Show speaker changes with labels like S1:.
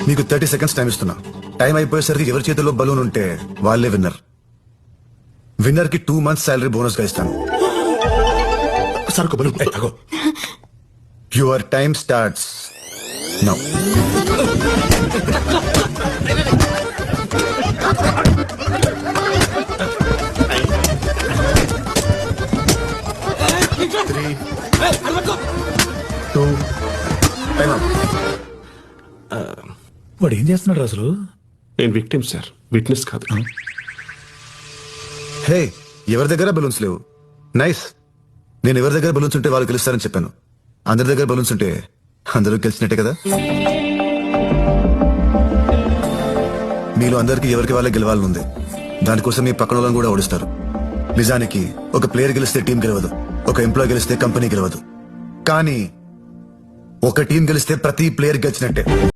S1: మీకు 30 seconds time ఇస్తున్నా. Time అయిపోయేసరికి ఎవరి చేతిలో బలూన్ ఉంటే వాళ్ళే విన్నర్. విన్నర్ కి 2 months శాలరీ బోనస్ గా ఇస్తాను.
S2: సరుకు బలు అగో.
S1: Your time starts now.
S3: వాడు ఏం చేస్తున్నాడు అసలు?
S2: నేను విక్టిమ్ సార్, విట్నెస్ కాదు.
S1: హే, ఎవరి దగ్గర బలూన్స్ లేవు. నైస్. నేను ఎవరి దగ్గర బలూన్స్ ఉంటే వాళ్ళు గెలుస్తారని చెప్పాను. అందరి దగ్గర బలూన్స్ ఉంటే అందరూ గెలిచినట్టే కదా. మీలో అందరికి ఎవరికి వాళ్ళే గెలవాలని ఉంది. దానికోసం మీ పక్కన వాళ్ళని కూడా ఓడిస్తారు. నిజానికి ఒక ప్లేయర్ గెలిస్తే టీం గెలవదు, ఒక ఎంప్లాయ్ గెలిస్తే కంపెనీ గెలవదు. కానీ ఒక టీం గెలిస్తే ప్రతి ప్లేయర్ గెలిచినట్టే.